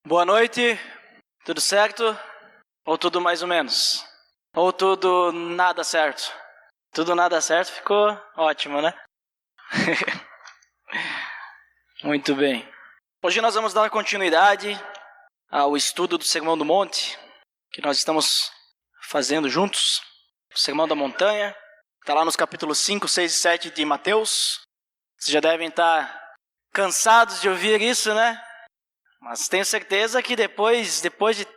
Boa noite, tudo certo? Ou tudo mais ou menos? Ou tudo nada certo? Tudo nada certo ficou ótimo, né? Muito bem. Hoje nós vamos dar continuidade ao estudo do Sermão do Monte, que nós estamos fazendo juntos. O Sermão da Montanha, está lá nos capítulos 5, 6 e 7 de Mateus. Vocês já devem estar cansados de ouvir isso, né? Mas tenho certeza que depois de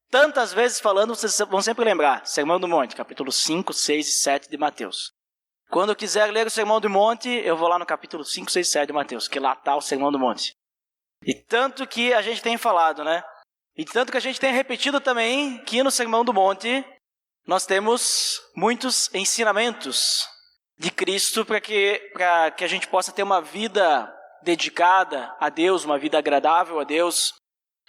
tantas vezes falando, vocês vão sempre lembrar. Sermão do Monte, capítulo 5, 6 e 7 de Mateus. Quando eu quiser ler o Sermão do Monte, eu vou lá no capítulo 5, 6 e 7 de Mateus, que lá está o Sermão do Monte. E tanto que a gente tem falado, né? E tanto que a gente tem repetido também que no Sermão do Monte nós temos muitos ensinamentos de Cristo para que a gente possa ter uma vida dedicada a Deus, uma vida agradável a Deus.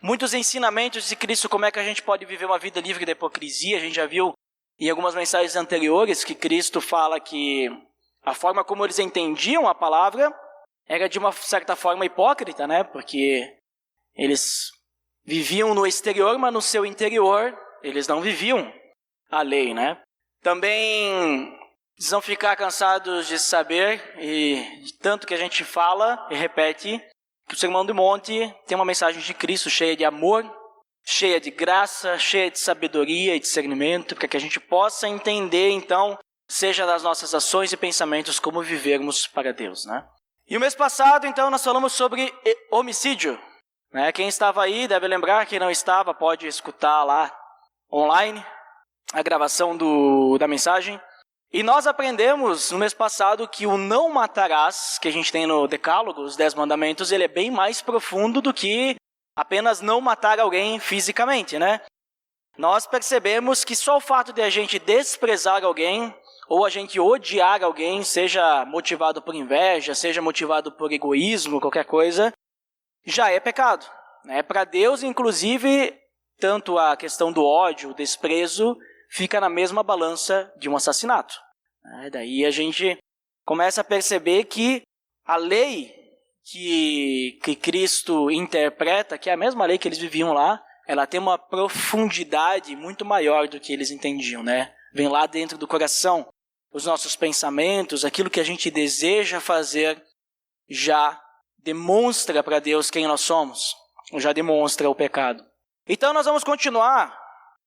Muitos ensinamentos de Cristo, como é que a gente pode viver uma vida livre da hipocrisia. A gente já viu em algumas mensagens anteriores que Cristo fala que a forma como eles entendiam a palavra era de uma certa forma hipócrita, né? Porque eles viviam no exterior, mas no seu interior eles não viviam a lei, né? Também eles vão ficar cansados de saber, e de tanto que a gente fala e repete, que o Sermão do Monte tem uma mensagem de Cristo cheia de amor, cheia de graça, cheia de sabedoria e discernimento, para que a gente possa entender, então, seja das nossas ações e pensamentos, como vivermos para Deus, né? E o mês passado, então, nós falamos sobre homicídio, né? Quem estava aí deve lembrar, quem não estava pode escutar lá online a gravação da mensagem. E nós aprendemos no mês passado que o não matarás, que a gente tem no Decálogo, os 10 mandamentos, ele é bem mais profundo do que apenas não matar alguém fisicamente, né? Nós percebemos que só o fato de a gente desprezar alguém, ou a gente odiar alguém, seja motivado por inveja, seja motivado por egoísmo, qualquer coisa, já é pecado, né? Para Deus, inclusive, tanto a questão do ódio, o desprezo, fica na mesma balança de um assassinato. Daí a gente começa a perceber que a lei que Cristo interpreta, que é a mesma lei que eles viviam lá, ela tem uma profundidade muito maior do que eles entendiam, né? Vem lá dentro do coração, os nossos pensamentos, aquilo que a gente deseja fazer, já demonstra para Deus quem nós somos, já demonstra o pecado. Então nós vamos continuar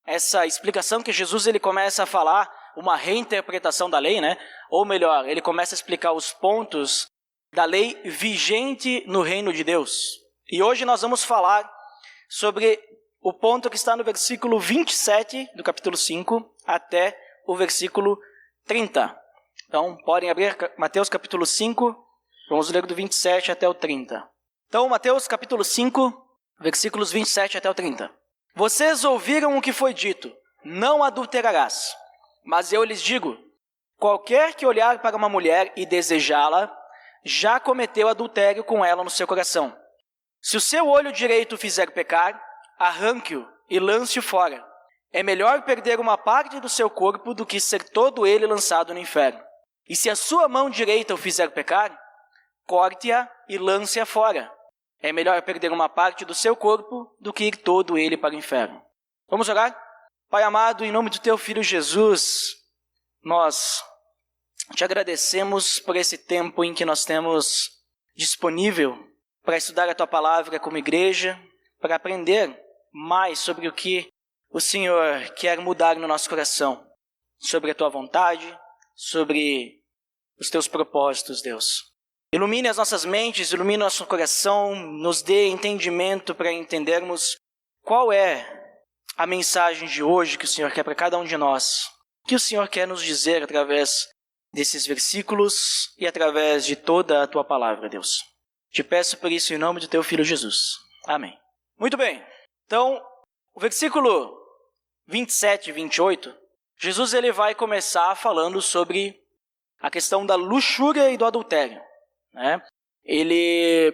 essa explicação que Jesus ele começa a falar, uma reinterpretação da lei, né? Ou melhor, ele começa a explicar os pontos da lei vigente no reino de Deus. E hoje nós vamos falar sobre o ponto que está no versículo 27 do capítulo 5 até o versículo 30. Então, podem abrir Mateus capítulo 5, vamos ler do 27 até o 30. Então, Mateus capítulo 5, versículos 27 até o 30. Vocês ouviram o que foi dito, não adulterarás. Mas eu lhes digo, qualquer que olhar para uma mulher e desejá-la, já cometeu adultério com ela no seu coração. Se o seu olho direito o fizer pecar, arranque-o e lance-o fora. É melhor perder uma parte do seu corpo do que ser todo ele lançado no inferno. E se a sua mão direita o fizer pecar, corte-a e lance-a fora. É melhor perder uma parte do seu corpo do que ir todo ele para o inferno. Vamos orar? Pai amado, em nome do teu Filho Jesus, nós te agradecemos por esse tempo em que nós temos disponível para estudar a tua palavra como igreja, para aprender mais sobre o que o Senhor quer mudar no nosso coração, sobre a tua vontade, sobre os teus propósitos, Deus. Ilumine as nossas mentes, ilumine nosso coração, nos dê entendimento para entendermos qual é a mensagem de hoje que o Senhor quer para cada um de nós. O que o Senhor quer nos dizer através desses versículos e através de toda a tua palavra, Deus. Te peço por isso em nome do teu Filho Jesus. Amém. Muito bem. Então, o versículo 27 e 28, Jesus ele vai começar falando sobre a questão da luxúria e do adultério, né? Ele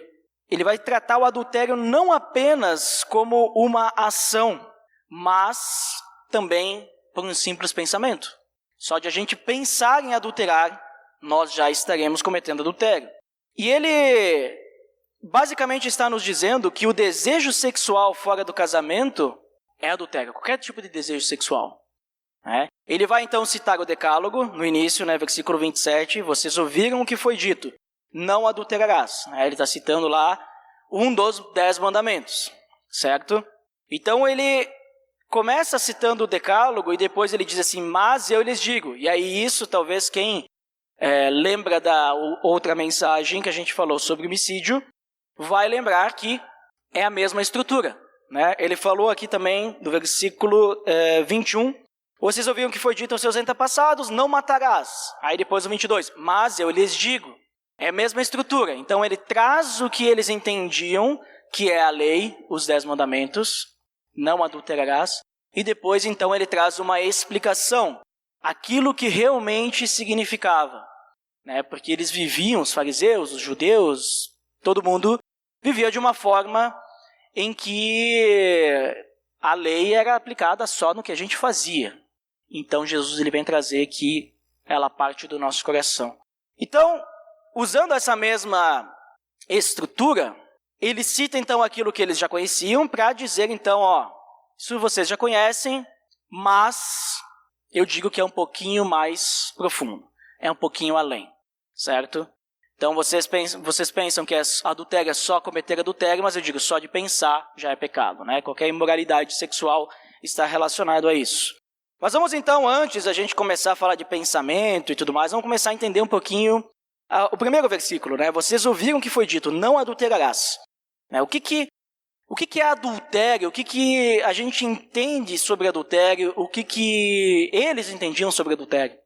vai tratar o adultério não apenas como uma ação, mas também por um simples pensamento. Só de a gente pensar em adulterar, nós já estaremos cometendo adultério. E ele basicamente está nos dizendo que o desejo sexual fora do casamento é adultério, qualquer tipo de desejo sexual. Ele vai então citar o decálogo, no início, versículo 27, vocês ouviram o que foi dito, não adulterarás. Ele está citando lá um dos 10 mandamentos, certo? Então ele começa citando o decálogo e depois ele diz assim, mas eu lhes digo. E aí isso talvez quem lembra da outra mensagem que a gente falou sobre homicídio, vai lembrar que é a mesma estrutura. Ele falou aqui também, do versículo 21, vocês ouviram que foi dito aos seus antepassados, não matarás. Aí depois o 22, mas eu lhes digo. É a mesma estrutura. Então ele traz o que eles entendiam, que é a lei, os 10 mandamentos, não adulterarás. E depois então ele traz uma explicação, aquilo que realmente significava. Porque eles viviam, os fariseus, os judeus, todo mundo vivia de uma forma em que a lei era aplicada só no que a gente fazia. Então Jesus ele vem trazer que ela parte do nosso coração. Então, usando essa mesma estrutura, ele cita então aquilo que eles já conheciam para dizer então, isso vocês já conhecem, mas eu digo que é um pouquinho mais profundo, é um pouquinho além, certo? Então vocês pensam que adultério é só cometer adultério, mas eu digo, só de pensar já é pecado, Qualquer imoralidade sexual está relacionado a isso. Mas vamos então, antes da gente começar a falar de pensamento e tudo mais, vamos começar a entender um pouquinho o primeiro versículo, Vocês ouviram que foi dito, não adulterarás. O que é adultério? O que a gente entende sobre adultério? O que eles entendiam sobre adultério?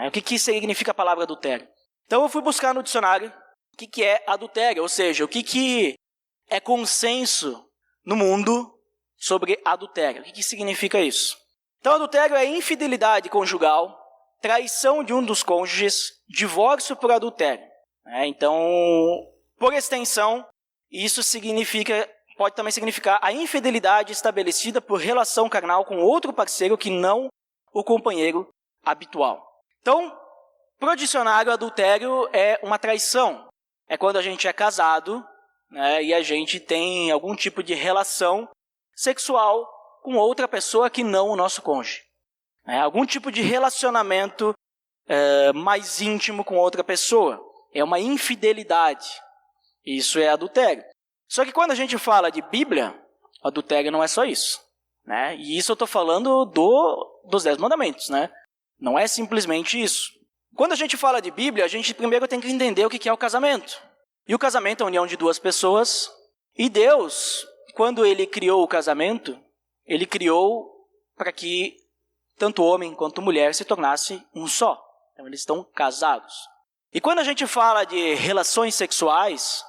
O que significa a palavra adultério? Então eu fui buscar no dicionário o que é adultério, ou seja, o que é consenso no mundo sobre adultério. O que significa isso? Então adultério é infidelidade conjugal, traição de um dos cônjuges, divórcio por adultério. Então, por extensão, isso pode também significar a infidelidade estabelecida por relação carnal com outro parceiro que não o companheiro habitual. Então, para o dicionário, adultério é uma traição. É quando a gente é casado, e a gente tem algum tipo de relação sexual com outra pessoa que não o nosso cônjuge. Algum tipo de relacionamento mais íntimo com outra pessoa. É uma infidelidade. Isso é adultério. Só que quando a gente fala de Bíblia, adultério não é só isso. E isso eu estou falando dos 10 mandamentos. Não é simplesmente isso. Quando a gente fala de Bíblia, a gente primeiro tem que entender o que é o casamento. E o casamento é a união de duas pessoas. E Deus, quando Ele criou o casamento, Ele criou para que tanto homem quanto mulher se tornasse um só. Então eles estão casados. E quando a gente fala de relações sexuais,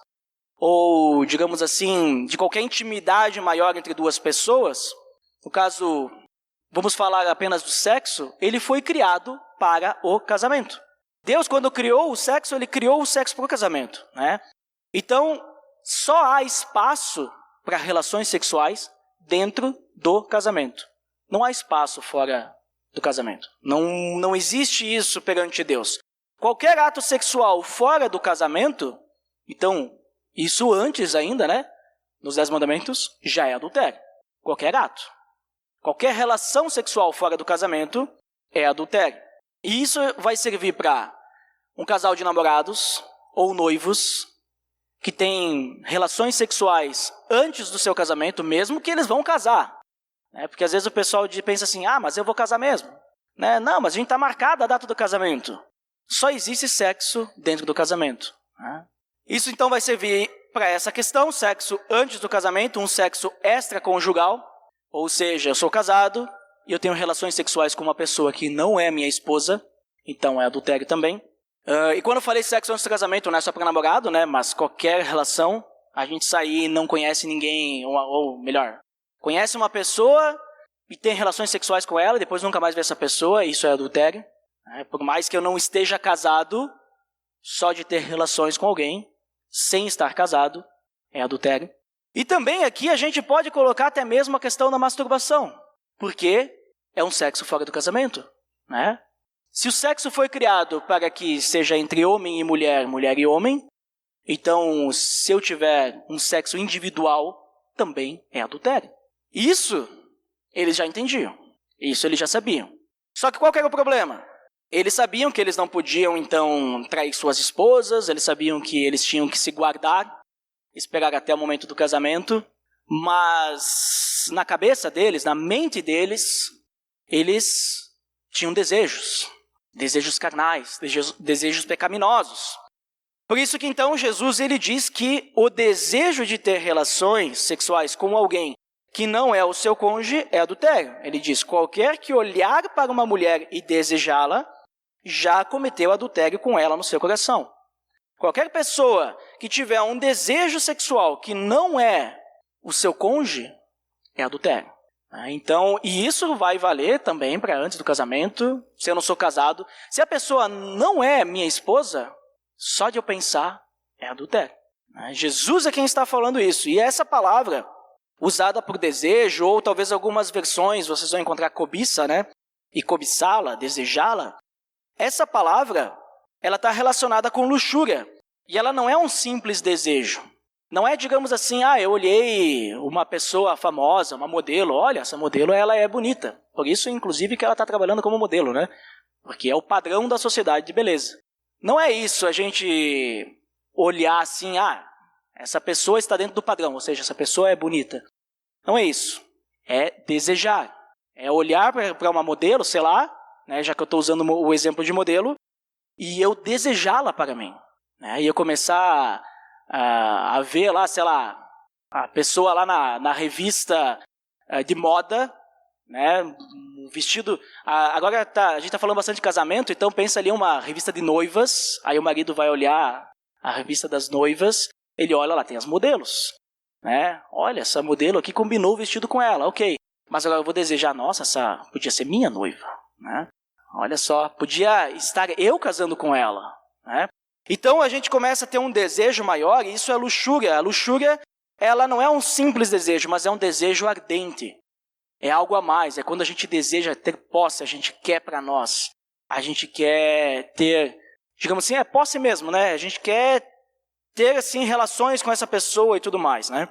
ou digamos assim, de qualquer intimidade maior entre duas pessoas, no caso, vamos falar apenas do sexo, ele foi criado para o casamento. Deus, quando criou o sexo, ele criou o sexo para o casamento. Então, só há espaço para relações sexuais dentro do casamento. Não há espaço fora do casamento. Não existe isso perante Deus. Qualquer ato sexual fora do casamento, então, isso antes ainda, nos 10 mandamentos, já é adultério. Qualquer ato. Qualquer relação sexual fora do casamento é adultério. E isso vai servir para um casal de namorados ou noivos que tem relações sexuais antes do seu casamento, mesmo que eles vão casar. Porque às vezes o pessoal pensa assim, mas eu vou casar mesmo. Não, mas a gente está marcada a data do casamento. Só existe sexo dentro do casamento. Isso então vai servir para essa questão, sexo antes do casamento, um sexo extraconjugal, ou seja, eu sou casado e eu tenho relações sexuais com uma pessoa que não é minha esposa, então é adultério também. E quando eu falei sexo antes do casamento, não é só para namorado, mas qualquer relação, a gente sair e não conhece ninguém, ou melhor, conhece uma pessoa e tem relações sexuais com ela e depois nunca mais vê essa pessoa, isso é adultério. Por mais que eu não esteja casado, só de ter relações com alguém, sem estar casado, é adultério. E também aqui a gente pode colocar até mesmo a questão da masturbação, porque é um sexo fora do casamento. Se o sexo foi criado para que seja entre homem e mulher, mulher e homem, Então, se eu tiver um sexo individual, também é adultério. Isso eles já entendiam. Isso eles já sabiam. Só que qual que era o problema? Eles sabiam que eles não podiam, então, trair suas esposas, eles sabiam que eles tinham que se guardar, esperar até o momento do casamento, mas na cabeça deles, na mente deles, eles tinham desejos carnais, desejos pecaminosos. Por isso que então Jesus ele diz que o desejo de ter relações sexuais com alguém que não é o seu cônjuge é adultério. Ele diz, qualquer que olhar para uma mulher e desejá-la, já cometeu adultério com ela no seu coração. Qualquer pessoa que tiver um desejo sexual que não é o seu cônjuge, é adultério. Então, e isso vai valer também para antes do casamento, se eu não sou casado. Se a pessoa não é minha esposa, só de eu pensar é adultério. Jesus é quem está falando isso. E essa palavra, usada por desejo, ou talvez algumas versões, vocês vão encontrar cobiça, né? E cobiçá-la, desejá-la. Essa palavra, ela está relacionada com luxúria. E ela não é um simples desejo. Não é, digamos assim, eu olhei uma pessoa famosa, uma modelo, olha, essa modelo ela é bonita. Por isso, inclusive, que ela está trabalhando como modelo, né? Porque é o padrão da sociedade de beleza. Não é isso a gente olhar assim, essa pessoa está dentro do padrão, ou seja, essa pessoa é bonita. Não é isso. É desejar. É olhar para uma modelo, sei lá, né, já que eu estou usando o exemplo de modelo, e eu desejá-la para mim. Né, e eu começar a ver lá, sei lá, a pessoa lá na revista de moda, né, um vestido. Agora a gente está falando bastante de casamento, então pensa ali uma revista de noivas, aí o marido vai olhar a revista das noivas, ele olha lá, tem as modelos. Né? Olha, essa modelo aqui combinou o vestido com ela, ok. Mas agora eu vou desejar, nossa, essa podia ser minha noiva. Né? Olha só, podia estar eu casando com ela. Né? Então a gente começa a ter um desejo maior, e isso é luxúria. A luxúria, ela não é um simples desejo, mas é um desejo ardente. É algo a mais, é quando a gente deseja ter posse, a gente quer para nós. A gente quer ter, digamos assim, posse mesmo, né? A gente quer ter, assim, relações com essa pessoa e tudo mais, né?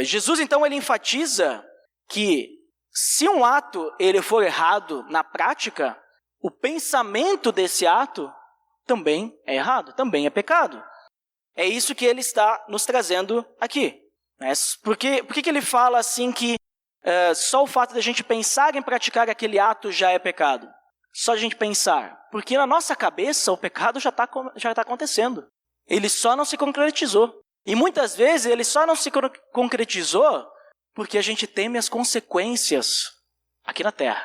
Jesus, então, ele enfatiza que se um ato ele for errado na prática, o pensamento desse ato também é errado, também é pecado. É isso que ele está nos trazendo aqui. Né? Por que ele fala assim que só o fato de a gente pensar em praticar aquele ato já é pecado? Só a gente pensar. Porque na nossa cabeça o pecado já está acontecendo. Ele só não se concretizou. E muitas vezes ele só não se concretizou porque a gente teme as consequências aqui na Terra.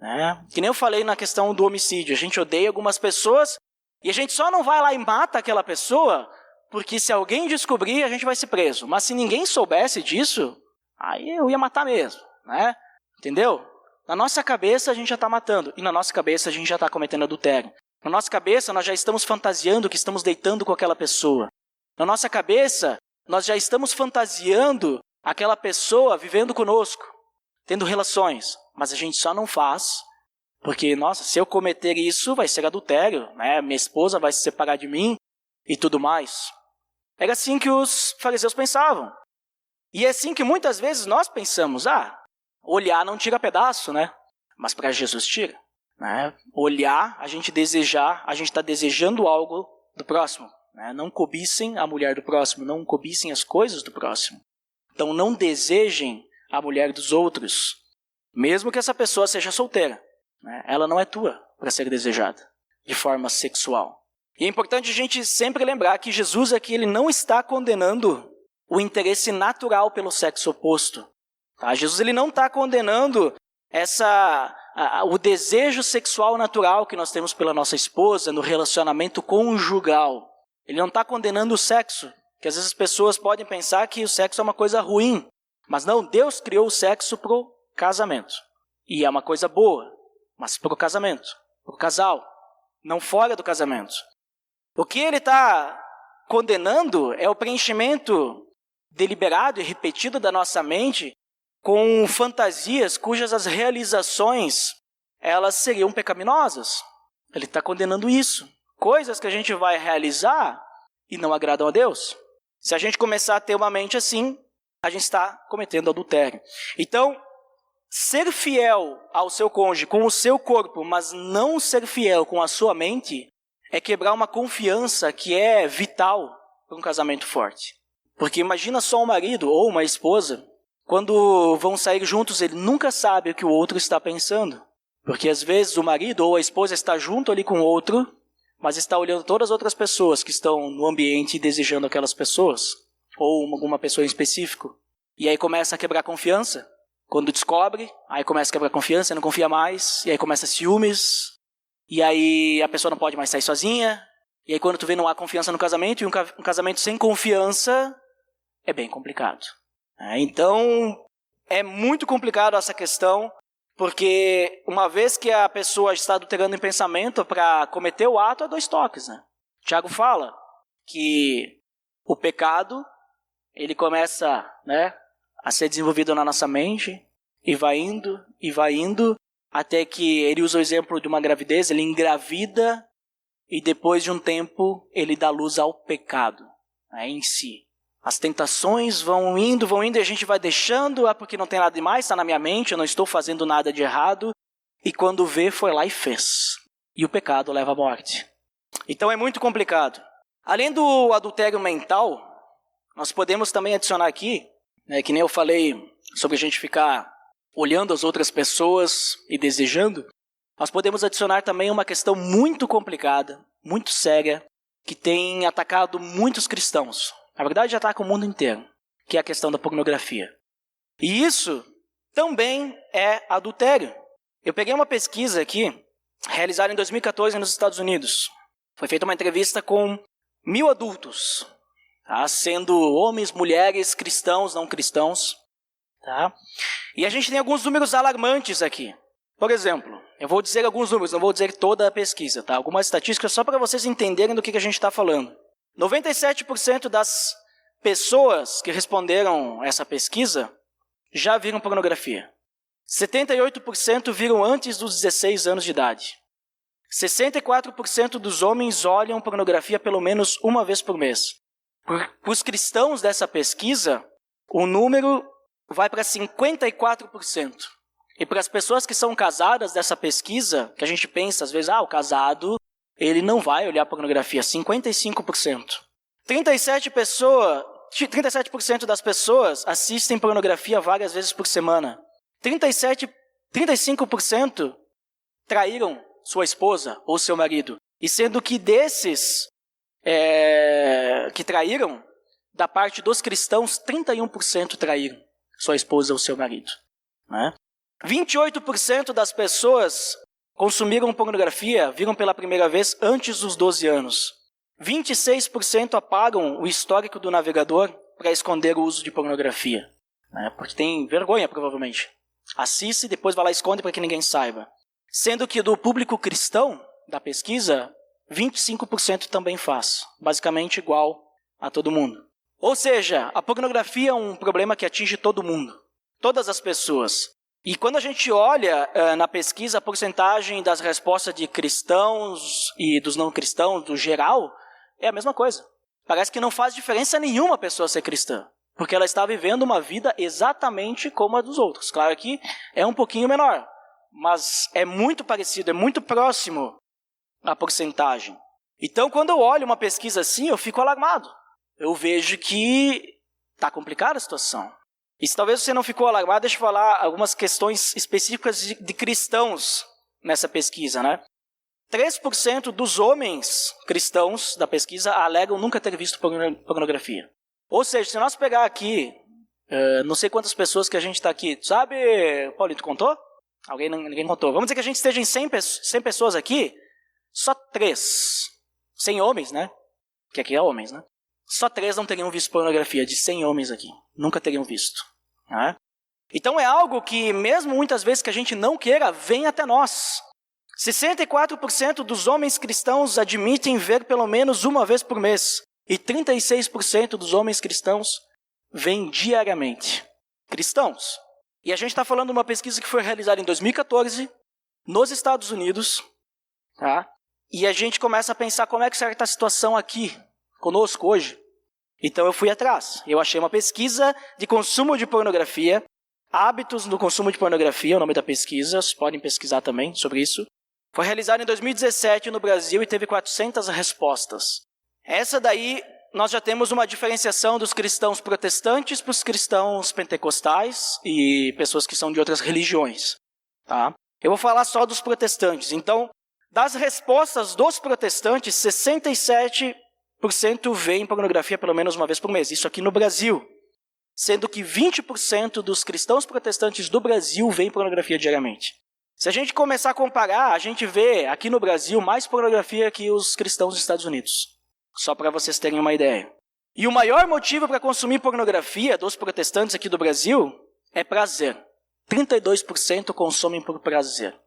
Né? Que nem eu falei na questão do homicídio. A gente odeia algumas pessoas e a gente só não vai lá e mata aquela pessoa porque se alguém descobrir, a gente vai ser preso. Mas se ninguém soubesse disso, aí eu ia matar mesmo. Né? Entendeu? Na nossa cabeça a gente já está matando. E na nossa cabeça a gente já está cometendo adultério. Na nossa cabeça, nós já estamos fantasiando que estamos deitando com aquela pessoa. Na nossa cabeça, nós já estamos fantasiando aquela pessoa vivendo conosco, tendo relações. Mas a gente só não faz, porque, nossa, se eu cometer isso, vai ser adultério, né? Minha esposa vai se separar de mim e tudo mais. Era assim que os fariseus pensavam. E é assim que muitas vezes nós pensamos, olhar não tira pedaço, né? Mas para Jesus tira. Né? Olhar, a gente desejar, a gente está desejando algo do próximo. Né? Não cobicem a mulher do próximo, não cobicem as coisas do próximo. Então não desejem a mulher dos outros, mesmo que essa pessoa seja solteira. Né? Ela não é tua para ser desejada de forma sexual. E é importante a gente sempre lembrar que Jesus aqui ele não está condenando o interesse natural pelo sexo oposto. Tá? Jesus ele não está condenando o desejo sexual natural que nós temos pela nossa esposa no relacionamento conjugal. Ele não está condenando o sexo, que às vezes as pessoas podem pensar que o sexo é uma coisa ruim. Mas não, Deus criou o sexo para o casamento. E é uma coisa boa, mas para o casamento, para o casal, não fora do casamento. O que ele está condenando é o preenchimento deliberado e repetido da nossa mente com fantasias cujas as realizações elas seriam pecaminosas. Ele está condenando isso. Coisas que a gente vai realizar e não agradam a Deus. Se a gente começar a ter uma mente assim, a gente está cometendo adultério. Então, ser fiel ao seu cônjuge com o seu corpo, mas não ser fiel com a sua mente, é quebrar uma confiança que é vital para um casamento forte. Porque imagina só um marido ou uma esposa, quando vão sair juntos, ele nunca sabe o que o outro está pensando. Porque às vezes o marido ou a esposa está junto ali com o outro, mas está olhando todas as outras pessoas que estão no ambiente e desejando aquelas pessoas, ou alguma pessoa em específico. E aí começa a quebrar confiança. Quando descobre, aí começa a quebrar confiança, não confia mais, e aí começa ciúmes, e aí a pessoa não pode mais sair sozinha, e aí quando tu vê não há confiança no casamento, e um casamento sem confiança é bem complicado. Então, é muito complicado essa questão, porque uma vez que a pessoa está adulterando em pensamento para cometer o ato, é 2 toques. Tiago fala que o pecado, ele começa, a ser desenvolvido na nossa mente, e vai indo, até que ele usa o exemplo de uma gravidez, ele engravida, e depois de um tempo, ele dá luz ao pecado em si. As tentações vão indo, e a gente vai deixando, porque não tem nada demais, está na minha mente, eu não estou fazendo nada de errado, e quando vê, foi lá e fez. E o pecado leva à morte. Então é muito complicado. Além do adultério mental, nós podemos também adicionar aqui, que nem eu falei sobre a gente ficar olhando as outras pessoas e desejando, nós podemos adicionar também uma questão muito complicada, muito séria, que tem atacado muitos cristãos. Na verdade, ataca o mundo inteiro, que é a questão da pornografia. E isso também é adultério. Eu peguei uma pesquisa aqui, realizada em 2014 nos Estados Unidos. Foi feita uma entrevista com 1.000 adultos, sendo homens, mulheres, cristãos, não cristãos. E a gente tem alguns números alarmantes aqui. Por exemplo, eu vou dizer alguns números, não vou dizer toda a pesquisa. Algumas estatísticas só para vocês entenderem do que a gente está falando. 97% das pessoas que responderam essa pesquisa já viram pornografia. 78% viram antes dos 16 anos de idade. 64% dos homens olham pornografia pelo menos uma vez por mês. Para os cristãos dessa pesquisa, o número vai para 54%. E para as pessoas que são casadas dessa pesquisa, que a gente pensa às vezes, o casado, ele não vai olhar pornografia, 55%. 37% das pessoas assistem pornografia várias vezes por semana. 35% traíram sua esposa ou seu marido. E sendo que desses que traíram, da parte dos cristãos, 31% traíram sua esposa ou seu marido. 28% das pessoas consumiram pornografia, viram pela primeira vez antes dos 12 anos. 26% apagam o histórico do navegador para esconder o uso de pornografia. Porque tem vergonha, provavelmente. Assiste e depois vai lá e esconde para que ninguém saiba. Sendo que do público cristão, da pesquisa, 25% também faz. Basicamente igual a todo mundo. Ou seja, a pornografia é um problema que atinge todo mundo. Todas as pessoas. E quando a gente olha na pesquisa a porcentagem das respostas de cristãos e dos não cristãos, do geral, é a mesma coisa. Parece que não faz diferença nenhuma a pessoa ser cristã, porque ela está vivendo uma vida exatamente como a dos outros. Claro que é um pouquinho menor, mas é muito parecido, é muito próximo a porcentagem. Então, quando eu olho uma pesquisa assim, eu fico alarmado. Eu vejo que está complicada a situação. E se talvez você não ficou alarmado, deixa eu falar algumas questões específicas de cristãos nessa pesquisa, 3% dos homens cristãos da pesquisa alegam nunca ter visto pornografia. Ou seja, se nós pegar aqui, não sei quantas pessoas que a gente está aqui, sabe, Paulinho, tu contou? Ninguém contou. Vamos dizer que a gente esteja em 100 pessoas aqui, só 3, 100 homens, que aqui é homens, só 3 não teriam visto pornografia, de 100 homens aqui. Nunca teriam visto. Então é algo que, mesmo muitas vezes que a gente não queira, vem até nós. 64% dos homens cristãos admitem ver pelo menos uma vez por mês. E 36% dos homens cristãos veem diariamente. Cristãos. E a gente está falando de uma pesquisa que foi realizada em 2014, nos Estados Unidos. E a gente começa a pensar como é que será que está a situação aqui conosco hoje. Então eu fui atrás. Eu achei uma pesquisa de consumo de pornografia, hábitos no consumo de pornografia, é o nome da pesquisa, vocês podem pesquisar também sobre isso. Foi realizada em 2017 no Brasil e teve 400 respostas. Essa daí, nós já temos uma diferenciação dos cristãos protestantes para os cristãos pentecostais e pessoas que são de outras religiões. Tá? Eu vou falar só dos protestantes. Então, das respostas dos protestantes, 67% veem pornografia pelo menos uma vez por mês. Isso aqui no Brasil. Sendo que 20% dos cristãos protestantes do Brasil veem pornografia diariamente. Se a gente começar a comparar, a gente vê aqui no Brasil mais pornografia que os cristãos dos Estados Unidos. Só para vocês terem uma ideia. E o maior motivo para consumir pornografia dos protestantes aqui do Brasil é prazer. 32% consomem por prazer.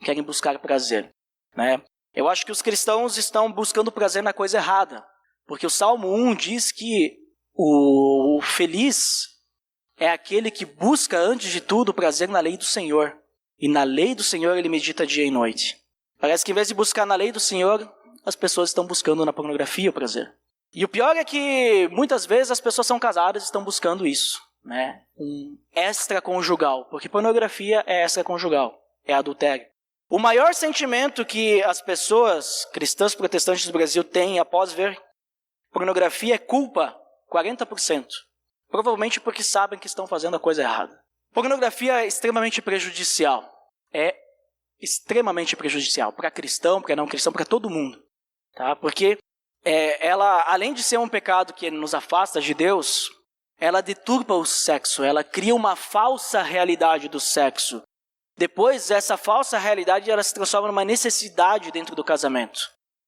Querem buscar prazer. Né? Eu acho que os cristãos estão buscando prazer na coisa errada. Porque o Salmo 1 diz que o feliz é aquele que busca antes de tudo o prazer na lei do Senhor. E na lei do Senhor ele medita dia e noite. Parece que em vez de buscar na lei do Senhor, as pessoas estão buscando na pornografia o prazer. E o pior é que muitas vezes as pessoas são casadas e estão buscando isso. Né? Um extraconjugal. Porque pornografia é extraconjugal. É adultério. O maior sentimento que as pessoas cristãs protestantes do Brasil têm após ver pornografia é culpa. 40%. Provavelmente porque sabem que estão fazendo a coisa errada. Pornografia é extremamente prejudicial. É extremamente prejudicial para cristão, para não cristão, para todo mundo. Tá? Porque ela, além de ser um pecado que nos afasta de Deus, ela deturpa o sexo, ela cria uma falsa realidade do sexo. Depois, essa falsa realidade ela se transforma numa necessidade dentro do casamento.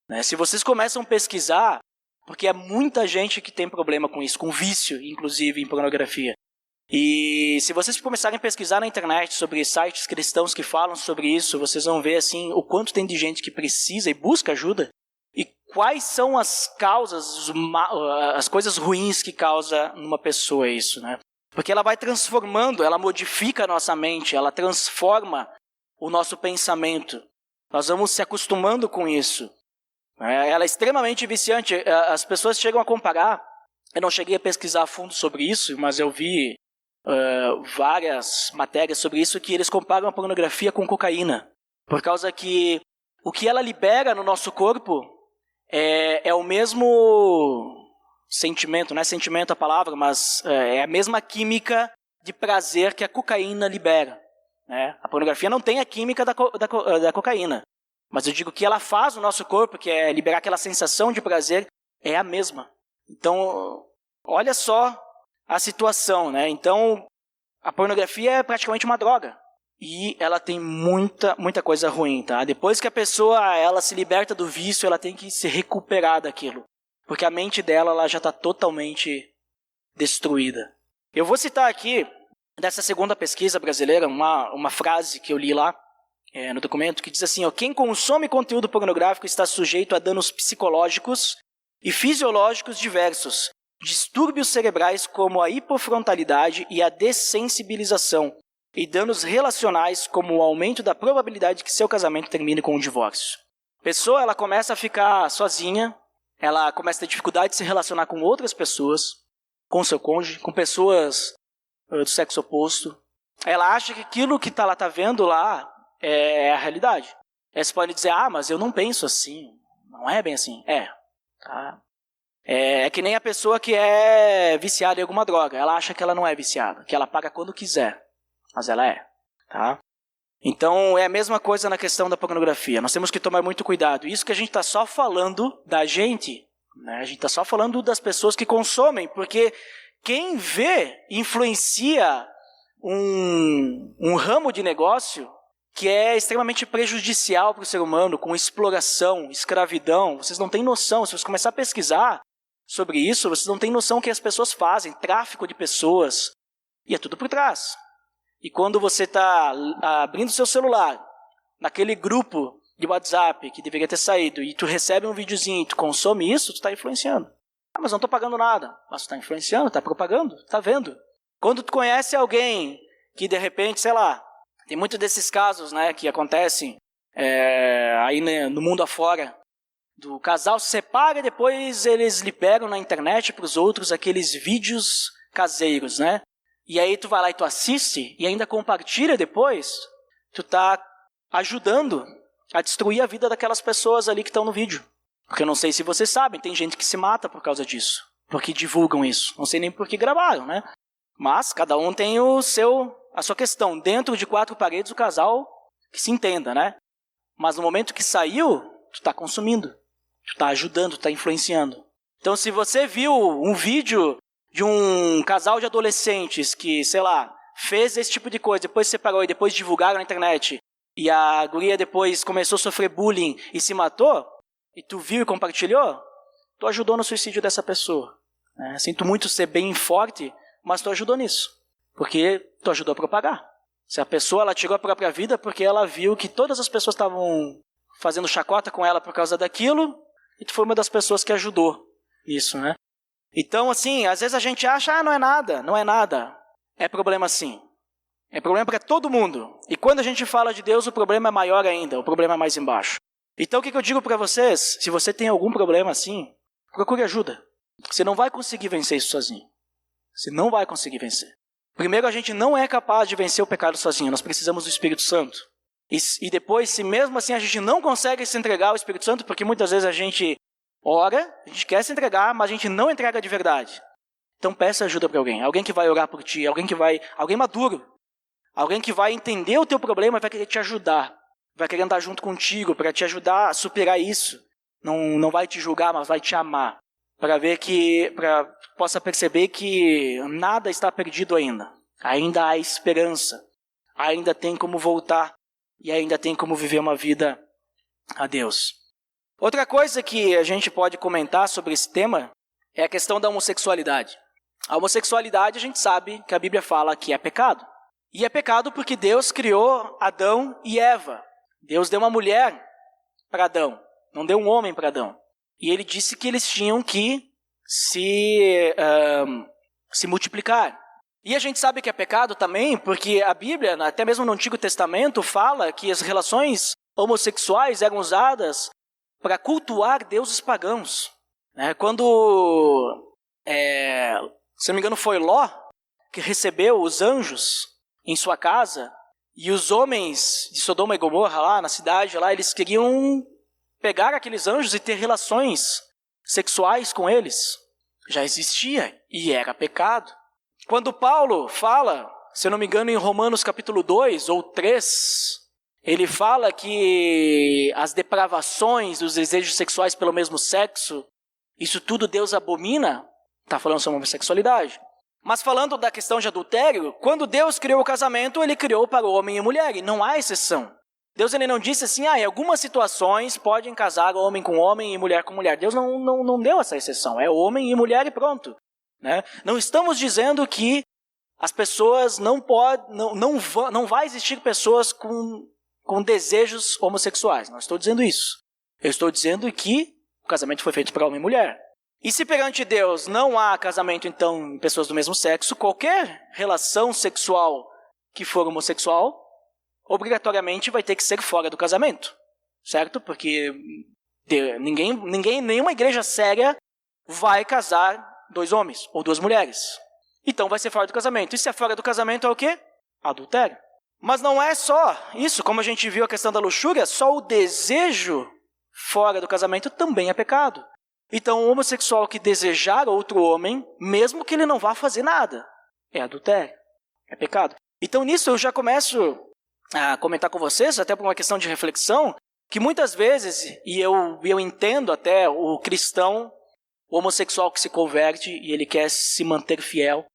Né? Se vocês começam a pesquisar, porque é muita gente que tem problema com isso, com vício, inclusive, em pornografia. E se vocês começarem a pesquisar na internet sobre sites cristãos que falam sobre isso, vocês vão ver assim, o quanto tem de gente que precisa e busca ajuda. E quais são as causas, as coisas ruins que causa numa pessoa isso, né? Porque ela vai transformando, ela modifica a nossa mente, ela transforma o nosso pensamento. Nós vamos se acostumando com isso. Ela é extremamente viciante. As pessoas chegam a comparar. Eu não cheguei a pesquisar a fundo sobre isso, mas eu vi várias matérias sobre isso que eles comparam a pornografia com cocaína. Por causa que o que ela libera no nosso corpo é o mesmo sentimento, não é sentimento a palavra, mas é a mesma química de prazer que a cocaína libera. Né? A pornografia não tem a química da cocaína. Mas eu digo que ela faz no nosso corpo, que é liberar aquela sensação de prazer, é a mesma. Então, olha só a situação, né? Então, a pornografia é praticamente uma droga. E ela tem muita coisa ruim, tá? Depois que a pessoa ela se liberta do vício, ela tem que se recuperar daquilo. Porque a mente dela ela já está totalmente destruída. Eu vou citar aqui, dessa segunda pesquisa brasileira, uma frase que eu li lá, no documento, que diz assim, quem consome conteúdo pornográfico está sujeito a danos psicológicos e fisiológicos diversos, distúrbios cerebrais como a hipofrontalidade e a dessensibilização, e danos relacionais como o aumento da probabilidade que seu casamento termine com um divórcio. A pessoa ela começa a ficar sozinha, ela começa a ter dificuldade de se relacionar com outras pessoas, com seu cônjuge, com pessoas do sexo oposto. Ela acha que aquilo que ela está vendo lá é a realidade. Você pode dizer, mas eu não penso assim. Não é bem assim. Tá? É que nem a pessoa que é viciada em alguma droga. Ela acha que ela não é viciada, que ela paga quando quiser. Mas ela é. Tá? Então, é a mesma coisa na questão da pornografia. Nós temos que tomar muito cuidado. Isso que a gente está só falando da gente. Né? A gente está só falando das pessoas que consomem. Porque quem vê influencia um ramo de negócio que é extremamente prejudicial para o ser humano, com exploração, escravidão. Vocês não têm noção. Se você começar a pesquisar sobre isso, vocês não têm noção o que as pessoas fazem. Tráfico de pessoas. E é tudo por trás. E quando você está abrindo seu celular, naquele grupo de WhatsApp que deveria ter saído, e tu recebe um videozinho e tu consome isso, tu está influenciando. Mas não estou pagando nada. Mas tu está influenciando, está propagando, está vendo. Quando tu conhece alguém que de repente, sei lá, tem muitos desses casos, né, que acontecem aí no mundo afora, do casal se separa e depois eles liberam na internet para os outros aqueles vídeos caseiros, né? E aí tu vai lá e tu assiste e ainda compartilha depois, tu tá ajudando a destruir a vida daquelas pessoas ali que estão no vídeo. Porque eu não sei se vocês sabem, tem gente que se mata por causa disso, porque divulgam isso. Não sei nem por que gravaram, né? Mas cada um tem a sua questão. Dentro de 4 paredes, o casal que se entenda, né? Mas no momento que saiu, tu tá consumindo, tu tá ajudando, tu tá influenciando. Então se você viu um vídeo de um casal de adolescentes que, sei lá, fez esse tipo de coisa, depois se separou e depois divulgaram na internet, e a guria depois começou a sofrer bullying e se matou, e tu viu e compartilhou, tu ajudou no suicídio dessa pessoa. Sinto muito ser bem forte, mas tu ajudou nisso, porque tu ajudou a propagar. Se a pessoa ela tirou a própria vida porque ela viu que todas as pessoas estavam fazendo chacota com ela por causa daquilo, e tu foi uma das pessoas que ajudou isso, né? Então, assim, às vezes a gente acha, não é nada, não é nada. É problema sim. É problema para todo mundo. E quando a gente fala de Deus, o problema é maior ainda, o problema é mais embaixo. Então, o que eu digo para vocês? Se você tem algum problema assim, procure ajuda. Você não vai conseguir vencer isso sozinho. Você não vai conseguir vencer. Primeiro, a gente não é capaz de vencer o pecado sozinho. Nós precisamos do Espírito Santo. E depois, se mesmo assim a gente não consegue se entregar ao Espírito Santo, porque muitas vezes a gente ora, a gente quer se entregar, mas a gente não entrega de verdade. Então peça ajuda para alguém. Alguém que vai orar por ti, alguém maduro. Alguém que vai entender o teu problema e vai querer te ajudar. Vai querer andar junto contigo para te ajudar a superar isso. Não vai te julgar, mas vai te amar. Para possa perceber que nada está perdido ainda. Ainda há esperança. Ainda tem como voltar. E ainda tem como viver uma vida a Deus. Outra coisa que a gente pode comentar sobre esse tema é a questão da homossexualidade. A homossexualidade a gente sabe que a Bíblia fala que é pecado. E é pecado porque Deus criou Adão e Eva. Deus deu uma mulher para Adão, não deu um homem para Adão. E ele disse que eles tinham que se multiplicar. E a gente sabe que é pecado também porque a Bíblia, até mesmo no Antigo Testamento, fala que as relações homossexuais eram usadas para cultuar deuses pagãos. Quando, se não me engano, foi Ló que recebeu os anjos em sua casa, e os homens de Sodoma e Gomorra lá na cidade, lá, eles queriam pegar aqueles anjos e ter relações sexuais com eles. Já existia e era pecado. Quando Paulo fala, se eu não me engano, em Romanos capítulo 2 ou 3, ele fala que as depravações dos desejos sexuais pelo mesmo sexo, isso tudo Deus abomina, está falando sobre homossexualidade. Mas falando da questão de adultério, quando Deus criou o casamento, ele criou para o homem e mulher, e não há exceção. Deus ele não disse assim, em algumas situações podem casar homem com homem e mulher com mulher. Deus não deu essa exceção, é homem e mulher e pronto. Não estamos dizendo que as pessoas não vai existir pessoas com desejos homossexuais, não estou dizendo isso. Eu estou dizendo que o casamento foi feito para homem e mulher. E se perante Deus não há casamento, então, em pessoas do mesmo sexo, qualquer relação sexual que for homossexual, obrigatoriamente vai ter que ser fora do casamento, certo? Porque nenhuma igreja séria vai casar 2 homens ou 2 mulheres. Então vai ser fora do casamento. E se é fora do casamento é o quê? Adultério. Mas não é só isso, como a gente viu a questão da luxúria, só o desejo fora do casamento também é pecado. Então, o homossexual que desejar outro homem, mesmo que ele não vá fazer nada, é adultério, é pecado. Então, nisso eu já começo a comentar com vocês, até por uma questão de reflexão, que muitas vezes, e eu entendo até o cristão, o homossexual que se converte e ele quer se manter fiel,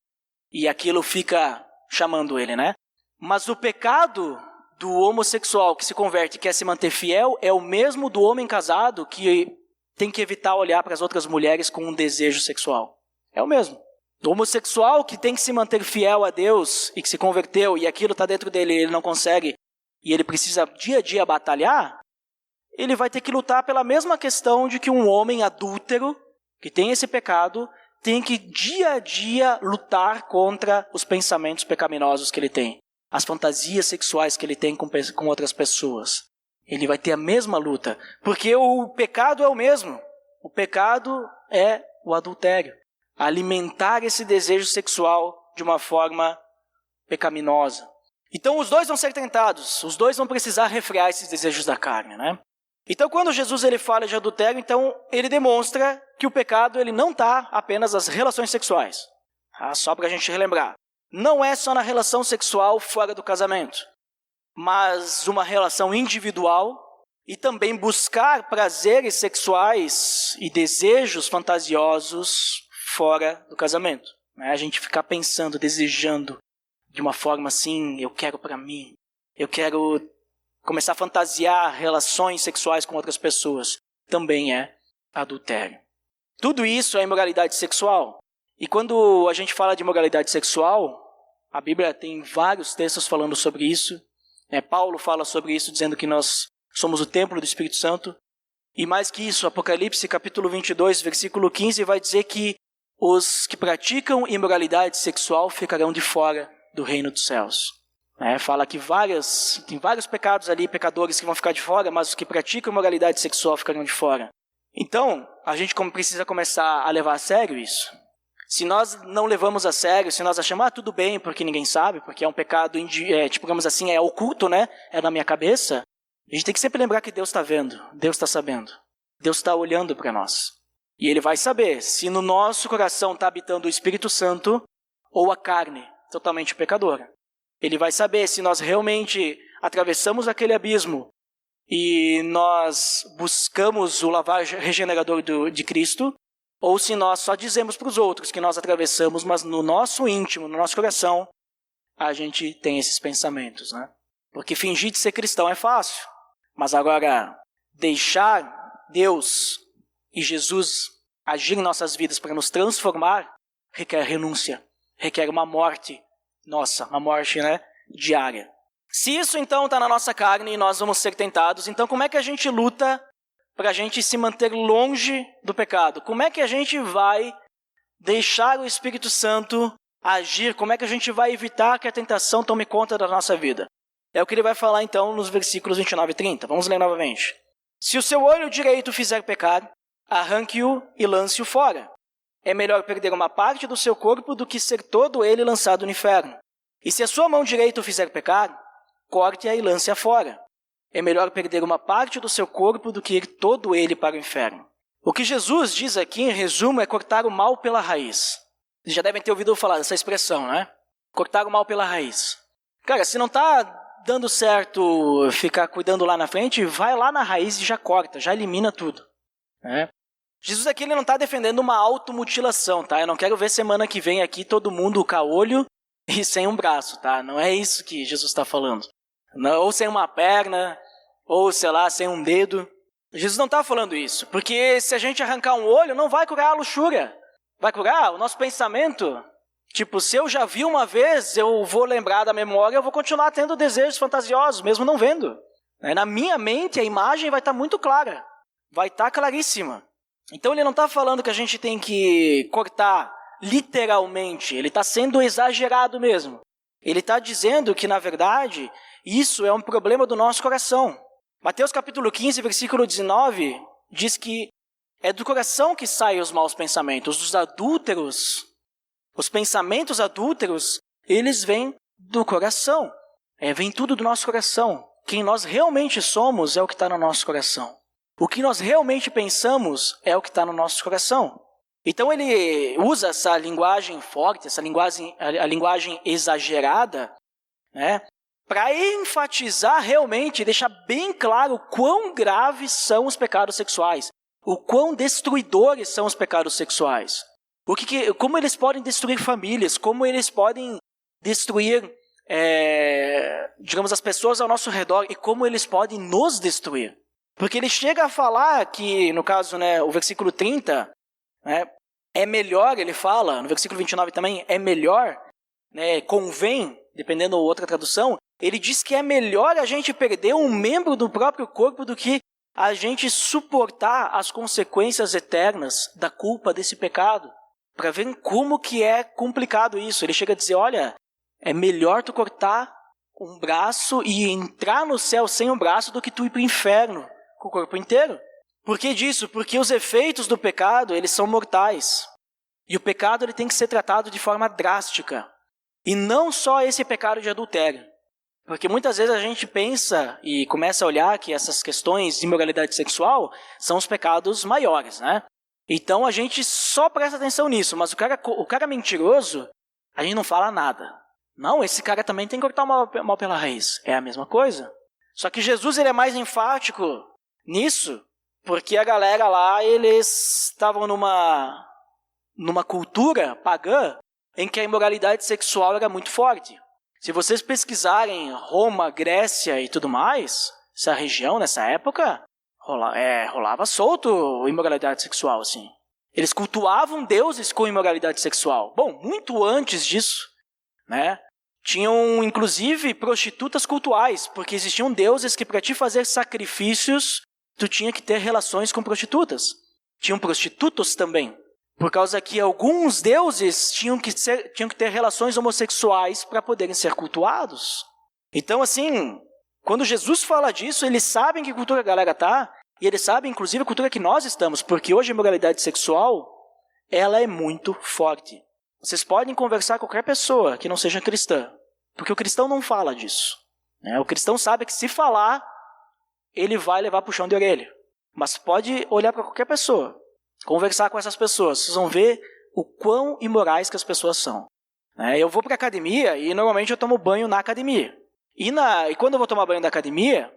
e aquilo fica chamando ele, né? Mas o pecado do homossexual que se converte e quer se manter fiel é o mesmo do homem casado que tem que evitar olhar para as outras mulheres com um desejo sexual. É o mesmo. O homossexual que tem que se manter fiel a Deus e que se converteu e aquilo está dentro dele e ele não consegue e ele precisa dia a dia batalhar, ele vai ter que lutar pela mesma questão de que um homem adúltero que tem esse pecado tem que dia a dia lutar contra os pensamentos pecaminosos que ele tem, as fantasias sexuais que ele tem com outras pessoas. Ele vai ter a mesma luta, porque o pecado é o mesmo. O pecado é o adultério. Alimentar esse desejo sexual de uma forma pecaminosa. Então os dois vão ser tentados, os dois vão precisar refrear esses desejos da carne, né? Então quando Jesus ele fala de adultério, então ele demonstra que o pecado ele não está apenas nas relações sexuais. Só para a gente relembrar. Não é só na relação sexual fora do casamento, mas uma relação individual e também buscar prazeres sexuais e desejos fantasiosos fora do casamento. A gente ficar pensando, desejando de uma forma assim, eu quero para mim, eu quero começar a fantasiar relações sexuais com outras pessoas, também é adultério. Tudo isso é imoralidade sexual. E quando a gente fala de imoralidade sexual, a Bíblia tem vários textos falando sobre isso. Paulo fala sobre isso, dizendo que nós somos o templo do Espírito Santo. E mais que isso, Apocalipse capítulo 22, versículo 15, vai dizer que os que praticam imoralidade sexual ficarão de fora do reino dos céus. Fala que tem vários pecados ali, pecadores que vão ficar de fora, mas os que praticam imoralidade sexual ficarão de fora. Então, a gente precisa começar a levar a sério isso. Se nós não levamos a sério, se nós achamos, tudo bem, porque ninguém sabe, porque é um pecado, digamos assim, é oculto, né? É na minha cabeça. A gente tem que sempre lembrar que Deus está vendo, Deus está sabendo. Deus está olhando para nós. E Ele vai saber se no nosso coração está habitando o Espírito Santo ou a carne totalmente pecadora. Ele vai saber se nós realmente atravessamos aquele abismo e nós buscamos o lavar regenerador de Cristo, ou se nós só dizemos para os outros que nós atravessamos, mas no nosso íntimo, no nosso coração, a gente tem esses pensamentos, né? Porque fingir de ser cristão é fácil, mas agora deixar Deus e Jesus agir em nossas vidas para nos transformar requer renúncia, requer uma morte nossa, uma morte, né, diária. Se isso então está na nossa carne e nós vamos ser tentados, então como é que a gente luta para a gente se manter longe do pecado? Como é que a gente vai deixar o Espírito Santo agir? Como é que a gente vai evitar que a tentação tome conta da nossa vida? É o que ele vai falar então nos versículos 29 e 30. Vamos ler novamente. Se o seu olho direito fizer pecar, arranque-o e lance-o fora. É melhor perder uma parte do seu corpo do que ser todo ele lançado no inferno. E se a sua mão direita o fizer pecar, corte-a e lance-a fora. É melhor perder uma parte do seu corpo do que ir todo ele para o inferno. O que Jesus diz aqui, em resumo, é cortar o mal pela raiz. Vocês já devem ter ouvido falar dessa expressão, né? Cortar o mal pela raiz. Cara, se não está dando certo ficar cuidando lá na frente, vai lá na raiz e já corta, já elimina tudo. Jesus aqui ele não está defendendo uma automutilação, tá? Eu não quero ver semana que vem aqui todo mundo caolho e sem um braço, tá? Não é isso que Jesus está falando. Não, ou sem uma perna, ou sei lá, sem um dedo. Jesus não está falando isso, porque se a gente arrancar um olho, não vai curar a luxúria. Vai curar o nosso pensamento. Tipo, se eu já vi uma vez, eu vou lembrar da memória, eu vou continuar tendo desejos fantasiosos, mesmo não vendo. Na minha mente, a imagem vai estar muito clara. Vai estar claríssima. Então ele não está falando que a gente tem que cortar literalmente. Ele está sendo exagerado mesmo. Ele está dizendo que, na verdade, isso é um problema do nosso coração. Mateus capítulo 15, versículo 19, diz que é do coração que saem os maus pensamentos. Os adúlteros, os pensamentos adúlteros, eles vêm do coração. Vem tudo do nosso coração. Quem nós realmente somos é o que está no nosso coração. O que nós realmente pensamos é o que está no nosso coração. Então ele usa essa linguagem forte, a linguagem exagerada, né, para enfatizar realmente, deixar bem claro o quão graves são os pecados sexuais, o quão destruidores são os pecados sexuais. Como eles podem destruir famílias, como eles podem destruir, digamos, as pessoas ao nosso redor e como eles podem nos destruir. Porque ele chega a falar que, no caso, né, o versículo 30, né, é melhor, ele fala, no versículo 29 também, é melhor, né, convém, dependendo da outra tradução, ele diz que é melhor a gente perder um membro do próprio corpo do que a gente suportar as consequências eternas da culpa desse pecado. Para ver como que é complicado isso. Ele chega a dizer, olha, é melhor tu cortar um braço e entrar no céu sem um braço do que tu ir para o inferno com o corpo inteiro. Por que disso? Porque os efeitos do pecado, eles são mortais. E o pecado ele tem que ser tratado de forma drástica. E não só esse pecado de adultério. Porque muitas vezes a gente pensa e começa a olhar que essas questões de imoralidade sexual são os pecados maiores, né? Então a gente só presta atenção nisso, mas o cara mentiroso, a gente não fala nada. Não, esse cara também tem que cortar o mal pela raiz. É a mesma coisa. Só que Jesus ele é mais enfático nisso, porque a galera lá, eles estavam numa cultura pagã em que a imoralidade sexual era muito forte. Se vocês pesquisarem Roma, Grécia e tudo mais, essa região, nessa época, rolava solto a imoralidade sexual, assim. Eles cultuavam deuses com imoralidade sexual. Bom, muito antes disso, né? Tinham, inclusive, prostitutas cultuais, porque existiam deuses que, para te fazer sacrifícios, tu tinha que ter relações com prostitutas. Tinham prostitutos também, por causa que alguns deuses tinham que ter relações homossexuais para poderem ser cultuados. Então, assim, quando Jesus fala disso, eles sabem que cultura a galera tá, e eles sabem, inclusive, a cultura que nós estamos, porque hoje a imoralidade sexual, ela é muito forte. Vocês podem conversar com qualquer pessoa que não seja cristã, porque o cristão não fala disso. Né? O cristão sabe que se falar, ele vai levar puxão de orelha. Mas pode olhar para qualquer pessoa, conversar com essas pessoas, vocês vão ver o quão imorais que as pessoas são. Eu vou para a academia e normalmente eu tomo banho na academia. E quando eu vou tomar banho na academia,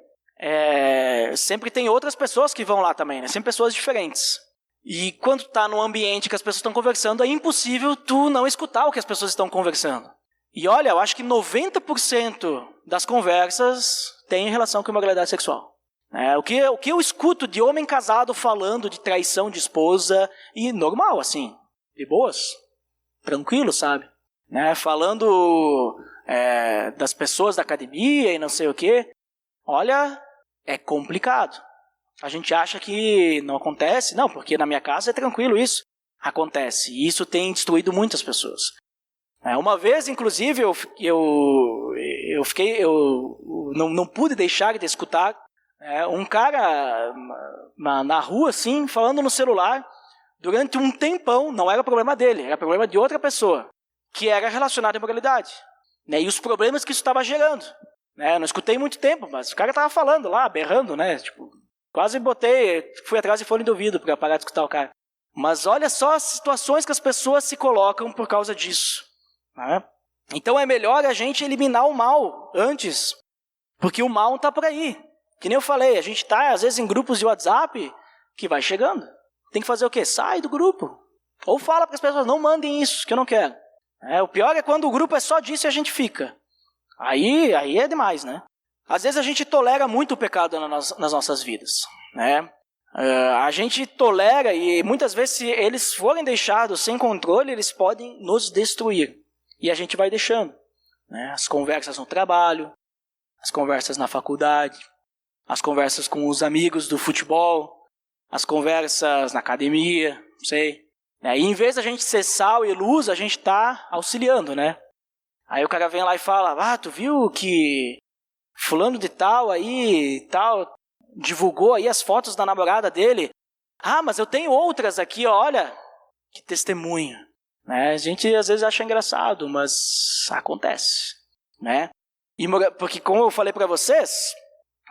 sempre tem outras pessoas que vão lá também, né? Sempre pessoas diferentes. E quando tu tá num ambiente que as pessoas estão conversando, é impossível tu não escutar o que as pessoas estão conversando. E olha, eu acho que 90% das conversas tem relação com imoralidade sexual. O que eu escuto de homem casado falando de traição de esposa, e normal, assim, de boas, tranquilo, sabe? Falando das pessoas da academia e não sei o quê, olha, é complicado. A gente acha que não acontece, não, porque na minha casa é tranquilo isso. Acontece, e isso tem destruído muitas pessoas. Uma vez, inclusive, eu não pude deixar de escutar um cara na rua, assim, falando no celular, durante um tempão, não era problema dele, era problema de outra pessoa, que era relacionado à imoralidade. E os problemas que isso estava gerando. Eu não escutei muito tempo, mas o cara estava falando lá, berrando, quase fui atrás de fone de ouvido para parar de escutar o cara. Mas olha só as situações que as pessoas se colocam por causa disso. Então é melhor a gente eliminar o mal antes, porque o mal está por aí. Que nem eu falei, a gente está às vezes em grupos de WhatsApp que vai chegando. Tem que fazer o quê? Sai do grupo. Ou fala para as pessoas, não mandem isso, que eu não quero. O pior é quando o grupo é só disso e a gente fica. Aí é demais, né? Às vezes a gente tolera muito o pecado nas nossas vidas, né? A gente tolera e muitas vezes se eles forem deixados sem controle, eles podem nos destruir. E a gente vai deixando. As conversas no trabalho, as conversas na faculdade, as conversas com os amigos do futebol, as conversas na academia, não sei. E em vez da gente ser sal e luz, a gente está auxiliando, né? Aí o cara vem lá e fala, tu viu que fulano de tal aí, tal, divulgou aí as fotos da namorada dele? Mas eu tenho outras aqui, olha, que testemunha. A gente às vezes acha engraçado, mas acontece, né? Porque como eu falei para vocês,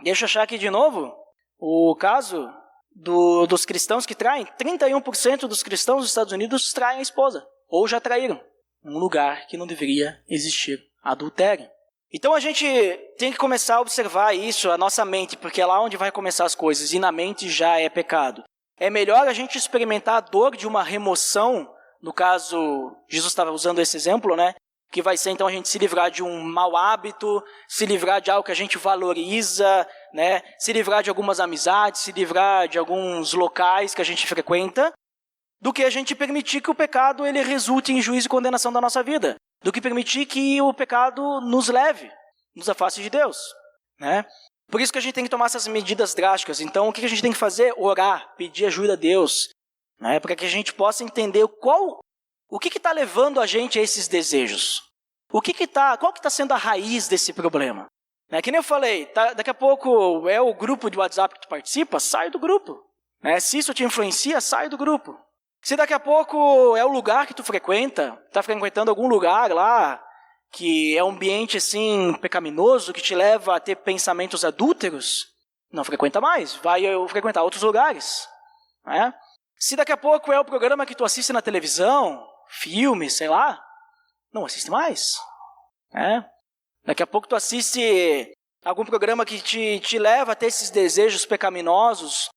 deixa eu achar aqui de novo o caso dos cristãos que traem. 31% dos cristãos dos Estados Unidos traem a esposa, ou já traíram. Um lugar que não deveria existir adultério. Então a gente tem que começar a observar isso, a nossa mente, porque é lá onde vai começar as coisas, e na mente já é pecado. É melhor a gente experimentar a dor de uma remoção, no caso, Jesus estava usando esse exemplo, né? Que vai ser então a gente se livrar de um mau hábito, se livrar de algo que a gente valoriza, né? Se livrar de algumas amizades, se livrar de alguns locais que a gente frequenta, do que a gente permitir que o pecado ele resulte em juízo e condenação da nossa vida, do que permitir que o pecado nos leve, nos afaste de Deus, né? Por isso que a gente tem que tomar essas medidas drásticas. Então, o que a gente tem que fazer? Orar, pedir ajuda a Deus, né? Para que a gente possa entender o que está levando a gente a esses desejos. Qual que está sendo a raiz desse problema? Que nem eu falei, daqui a pouco é o grupo de WhatsApp que tu participa, sai do grupo. Se isso te influencia, sai do grupo. Se daqui a pouco é o lugar que tu frequenta, está frequentando algum lugar lá, que é um ambiente assim pecaminoso, que te leva a ter pensamentos adúlteros, não frequenta mais, vai frequentar outros lugares. Se daqui a pouco é o programa que tu assiste na televisão, filme, sei lá, não assiste mais. Daqui a pouco tu assiste algum programa que te leva a ter esses desejos pecaminosos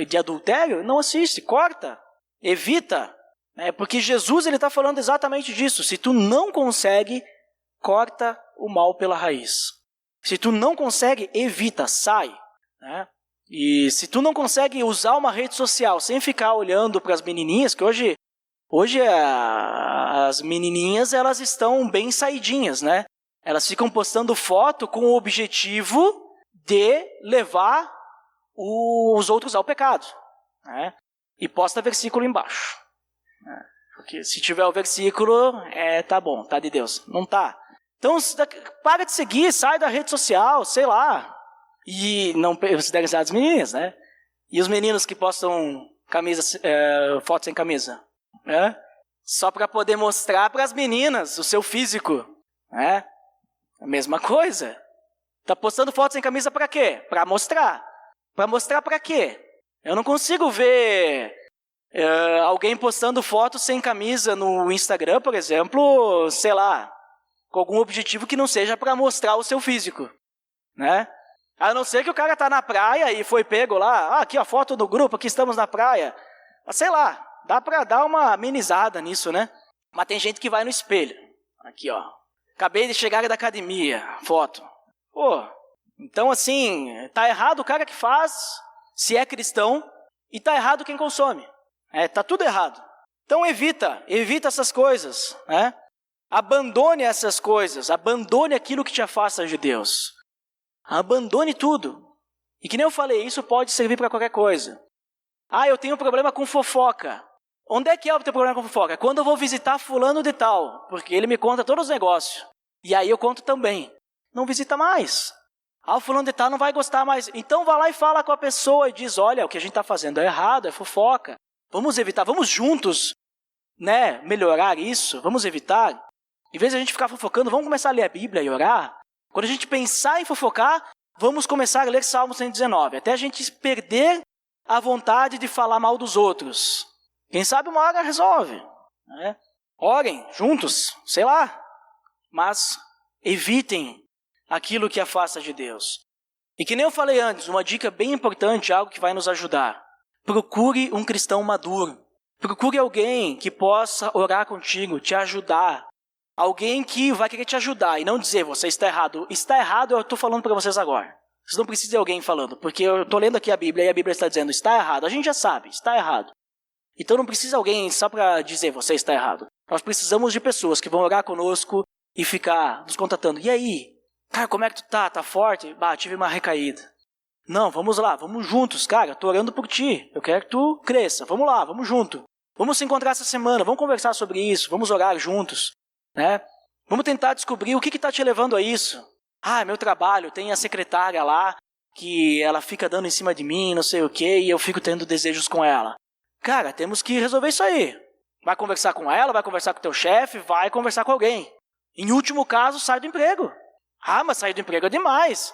de adultério, não assiste, corta, evita. Porque Jesus está falando exatamente disso. Se tu não consegue, corta o mal pela raiz. Se tu não consegue, evita, sai. E se tu não consegue usar uma rede social sem ficar olhando para as menininhas, que hoje as menininhas elas estão bem saidinhas, Elas ficam postando foto com o objetivo de levar os outros ao pecado. E posta versículo embaixo. Porque se tiver o versículo, tá bom, tá de Deus. Não tá. Então, para de seguir, sai da rede social, sei lá. E não considera as meninas, E os meninos que postam fotos sem camisa, Só para poder mostrar para as meninas o seu físico, A mesma coisa. Tá postando fotos sem camisa para quê? Para mostrar. Para mostrar para quê? Eu não consigo ver alguém postando fotos sem camisa no Instagram, por exemplo, sei lá, com algum objetivo que não seja para mostrar o seu físico, A não ser que o cara tá na praia e foi pego lá, aqui a foto do grupo, aqui estamos na praia. Mas sei lá, dá para dar uma amenizada nisso, Mas tem gente que vai no espelho. Aqui, ó. Acabei de chegar da academia, foto. Então assim, tá errado o cara que faz, se é cristão, e tá errado quem consome. Tá tudo errado. Então evita essas coisas, Abandone essas coisas, abandone aquilo que te afasta de Deus. Abandone tudo. E que nem eu falei, isso pode servir para qualquer coisa. Eu tenho um problema com fofoca. Onde é que é o teu problema com fofoca? Quando eu vou visitar fulano de tal, porque ele me conta todos os negócios. E aí eu conto também. Não visita mais. O fulano de tal não vai gostar mais. Então vai lá e fala com a pessoa e diz, olha, o que a gente está fazendo é errado, é fofoca. Vamos evitar, vamos juntos, melhorar isso, vamos evitar. Em vez de a gente ficar fofocando, vamos começar a ler a Bíblia e orar. Quando a gente pensar em fofocar, vamos começar a ler Salmo 119, até a gente perder a vontade de falar mal dos outros. Quem sabe uma hora resolve. Orem juntos, sei lá. Mas evitem aquilo que afasta de Deus. E que nem eu falei antes, uma dica bem importante, algo que vai nos ajudar. Procure um cristão maduro. Procure alguém que possa orar contigo, te ajudar. Alguém que vai querer te ajudar e não dizer, você está errado. Está errado, eu estou falando para vocês agora. Vocês não precisam de alguém falando, porque eu estou lendo aqui a Bíblia e a Bíblia está dizendo, está errado. A gente já sabe, está errado. Então não precisa alguém só para dizer, você está errado. Nós precisamos de pessoas que vão orar conosco e ficar nos contatando. E aí? Cara, como é que tu tá? Tá forte? Tive uma recaída. Não, vamos lá, vamos juntos, cara. Eu tô orando por ti. Eu quero que tu cresça. Vamos lá, vamos junto. Vamos se encontrar essa semana, vamos conversar sobre isso, vamos orar juntos. Vamos tentar descobrir o que está te levando a isso. Meu trabalho, tem a secretária lá, que ela fica dando em cima de mim, não sei o quê, e eu fico tendo desejos com ela. Cara, temos que resolver isso aí. Vai conversar com ela, vai conversar com o teu chefe, vai conversar com alguém. Em último caso, sai do emprego. Mas sair do emprego é demais.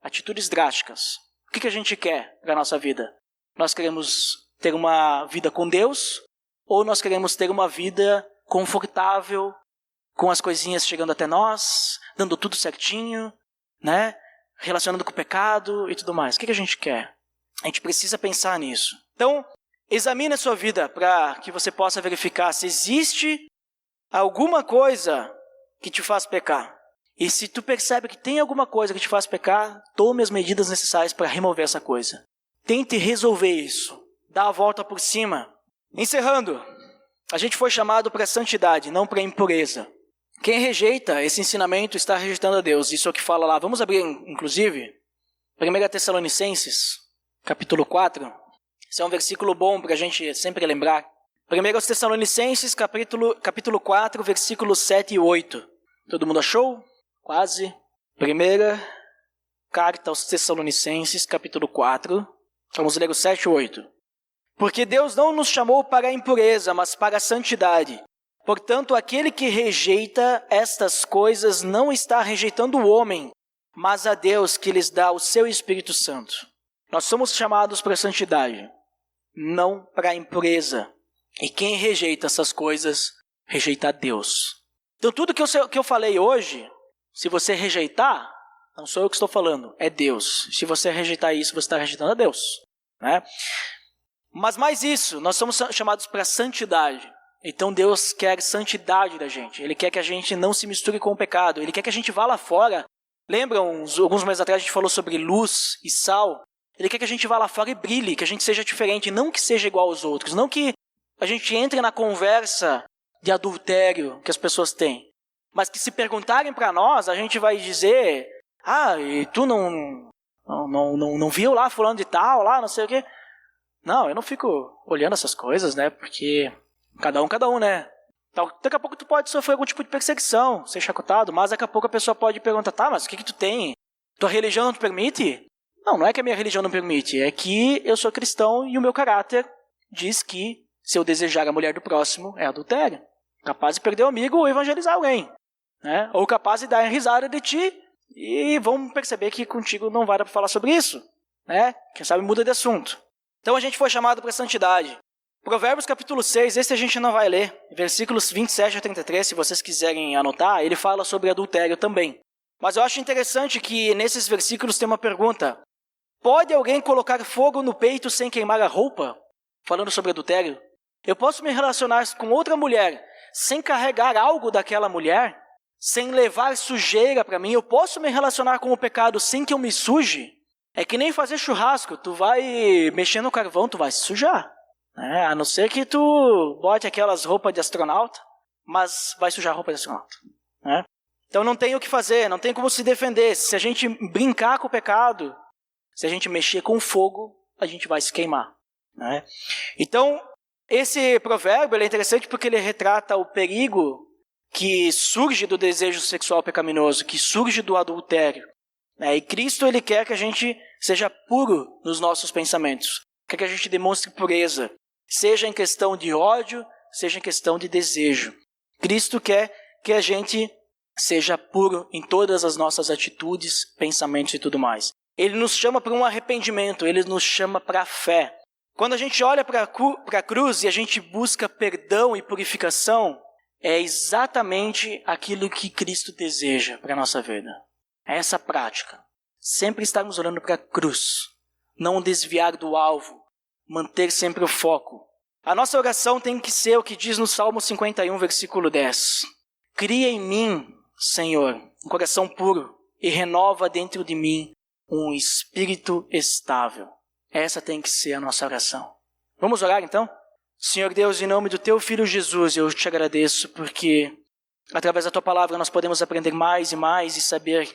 Atitudes drásticas. O que a gente quer para a nossa vida? Nós queremos ter uma vida com Deus, ou nós queremos ter uma vida confortável, com as coisinhas chegando até nós, dando tudo certinho, relacionando com o pecado e tudo mais. O que a gente quer? A gente precisa pensar nisso. Então, examine a sua vida para que você possa verificar se existe alguma coisa que te faz pecar. E se tu percebe que tem alguma coisa que te faz pecar, tome as medidas necessárias para remover essa coisa. Tente resolver isso. Dá a volta por cima. Encerrando, a gente foi chamado para a santidade, não para a impureza. Quem rejeita esse ensinamento está rejeitando a Deus. Isso é o que fala lá. Vamos abrir, inclusive, 1 Tessalonicenses, capítulo 4. Esse é um versículo bom para a gente sempre lembrar. 1 Tessalonicenses, capítulo 4, versículos 7 e 8. Todo mundo achou? Quase. Primeira carta aos Tessalonicenses, capítulo 4. Vamos ler o 7 e 8. Porque Deus não nos chamou para a impureza, mas para a santidade. Portanto, aquele que rejeita estas coisas não está rejeitando o homem, mas a Deus que lhes dá o seu Espírito Santo. Nós somos chamados para a santidade, não para a impureza. E quem rejeita essas coisas, rejeita a Deus. Então tudo que eu falei hoje, se você rejeitar, não sou eu que estou falando, é Deus. Se você rejeitar isso, você está rejeitando a Deus, né? Mas mais isso, nós somos chamados para a santidade. Então Deus quer santidade da gente. Ele quer que a gente não se misture com o pecado. Ele quer que a gente vá lá fora. Lembram, alguns meses atrás a gente falou sobre luz e sal. Ele quer que a gente vá lá fora e brilhe, que a gente seja diferente, não que seja igual aos outros. Não que a gente entre na conversa de adultério que as pessoas têm. Mas que se perguntarem para nós, a gente vai dizer: ah, e tu não viu lá fulano de tal, lá, não sei o quê. Não, eu não fico olhando essas coisas, né? Porque cada um, né? Daqui a pouco tu pode sofrer algum tipo de perseguição, ser chacotado, mas daqui a pouco a pessoa pode perguntar: tá, mas o que tu tem? Tua religião não te permite? Não é que a minha religião não permite, é que eu sou cristão e o meu caráter diz que se eu desejar a mulher do próximo é adultério. Capaz de perder o amigo ou evangelizar alguém, né? Ou capaz de dar risada de ti e vão perceber que contigo não vai dar para falar sobre isso, né? Quem sabe muda de assunto. Então a gente foi chamado para a santidade. Provérbios capítulo 6, esse a gente não vai ler. Versículos 27 a 33, se vocês quiserem anotar, ele fala sobre adultério também. Mas eu acho interessante que nesses versículos tem uma pergunta. Pode alguém colocar fogo no peito sem queimar a roupa? Falando sobre adultério. Eu posso me relacionar com outra mulher sem carregar algo daquela mulher? Sem levar sujeira para mim? Eu posso me relacionar com o pecado sem que eu me suje? É que nem fazer churrasco. Tu vai mexer no carvão, tu vai se sujar. A não ser que tu bote aquelas roupas de astronauta, mas vai sujar a roupa de astronauta. Né? Então não tem o que fazer, não tem como se defender. Se a gente brincar com o pecado, se a gente mexer com fogo, a gente vai se queimar. Né? Então, esse provérbio é interessante porque ele retrata o perigo que surge do desejo sexual pecaminoso, que surge do adultério. E Cristo ele quer que a gente seja puro nos nossos pensamentos, quer que a gente demonstre pureza, seja em questão de ódio, seja em questão de desejo. Cristo quer que a gente seja puro em todas as nossas atitudes, pensamentos e tudo mais. Ele nos chama para um arrependimento, ele nos chama para a fé. Quando a gente olha para a cruz e a gente busca perdão e purificação, é exatamente aquilo que Cristo deseja para a nossa vida. É essa prática. Sempre estarmos olhando para a cruz. Não desviar do alvo. Manter sempre o foco. A nossa oração tem que ser o que diz no Salmo 51, versículo 10. Cria em mim, Senhor, um coração puro e renova dentro de mim um espírito estável. Essa tem que ser a nossa oração. Vamos orar então? Senhor Deus, em nome do Teu Filho Jesus, eu te agradeço porque através da Tua palavra nós podemos aprender mais e mais e saber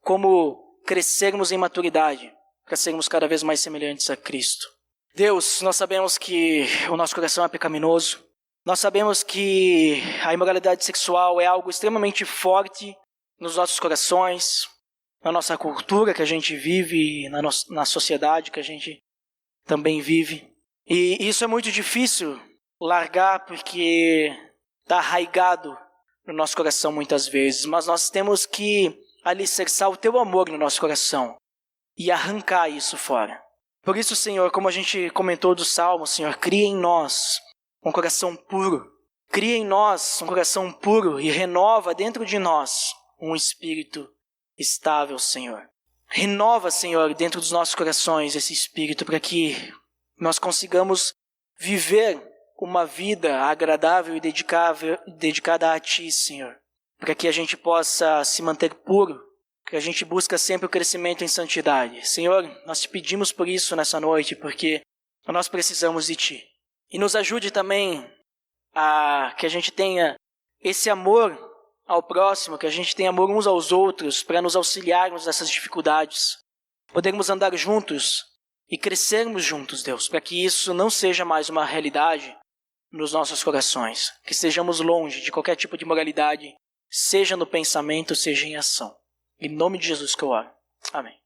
como crescermos em maturidade para sermos cada vez mais semelhantes a Cristo. Deus, nós sabemos que o nosso coração é pecaminoso. Nós sabemos que a imoralidade sexual é algo extremamente forte nos nossos corações, na nossa cultura que a gente vive, na sociedade que a gente também vive. E isso é muito difícil largar porque está arraigado no nosso coração muitas vezes. Mas nós temos que alicerçar o Teu amor no nosso coração e arrancar isso fora. Por isso, Senhor, como a gente comentou do Salmo, Senhor, cria em nós um coração puro. Cria em nós um coração puro e renova dentro de nós um espírito estável, Senhor. Renova, Senhor, dentro dos nossos corações esse espírito para que nós consigamos viver uma vida agradável e dedicada a Ti, Senhor. Para que a gente possa se manter puro, que a gente busca sempre o crescimento em santidade. Senhor, nós Te pedimos por isso nessa noite, porque nós precisamos de Ti. E nos ajude também a que a gente tenha esse amor ao próximo, que a gente tenha amor uns aos outros, para nos auxiliarmos nessas dificuldades. Podermos andar juntos e crescermos juntos, Deus, para que isso não seja mais uma realidade nos nossos corações. Que estejamos longe de qualquer tipo de moralidade seja no pensamento, seja em ação. Em nome de Jesus que eu oro. Amém.